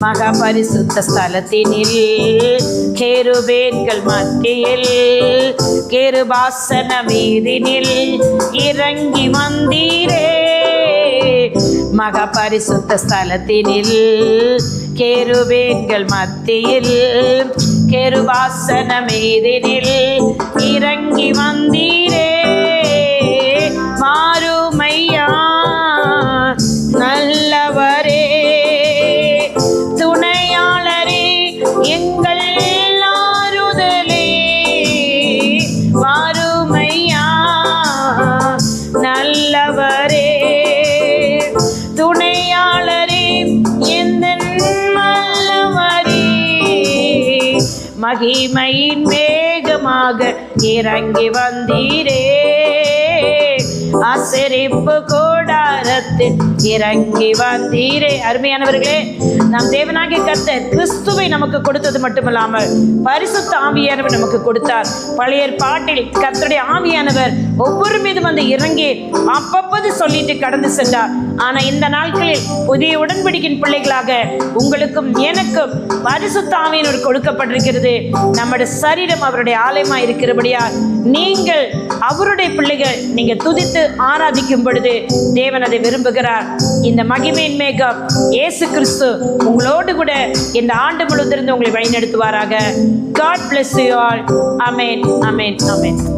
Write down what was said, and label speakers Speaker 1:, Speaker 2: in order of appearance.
Speaker 1: மகா பரிசுத்த ஸ்தலத்தினில் கேருபேன்கள் மத்தியில் கேருபாசன மீதினில் இறங்கி வந்தீரே. மகா பரிசுத்த ஸ்தலத்தினில் கேருபேன்கள் மத்தியில் கேருபாசன மீதினில் இறங்கி வந்தீரே. மாறுமையா நல்லவரே, துணையாளரே, எங்கள் ஆறுதலே. மாறுமையா நல்லவரே, துணையாளரே, எந்த நல்லவரே. மகிமையின் மேகமாக இறங்கி வந்தீரே. ஆசரிப்பு கூடாரத்தில் இறங்கி வந்தீரே. அருமையானவர்களே, நாம் தேவனாகிய கர்த்தர் கிறிஸ்துவை நமக்கு கொடுத்தது மட்டுமல்லாமல் பரிசுத்த ஆவியானவர் நமக்கு கொடுத்தார். பழைய பாட்டில் கர்த்தருடைய ஆவியானவர் ஒவ்வொரு மீதும் வந்து இறங்கி அப்பப்போது சொல்லிட்டு கடந்து சென்றார். ஆனா இந்த நாட்களில் புதிய உடன்படிக்கையின் பிள்ளைகளாக உங்களுக்கும் எனக்கும் பரிசுத்த ஆவியானவர் கொடுக்கப்பட்டிருக்கிறது. நம்முடைய சரீரம் அவருடைய ஆலயமா இருக்கிறபடியால் நீங்கள் அவருடைய பிள்ளைகள். நீங்க துதித்து ஆராதிக்கும் பொழுது தேவன் அதை விரும்புகிறார். இந்த மகிமையின் மேகம் இயேசு கிறிஸ்து உங்களோடு கூட இந்த ஆண்டு முழுவதிலிருந்து உங்களை வழிநடத்துவாராக. God bless you all. Amen. Amen. Amen.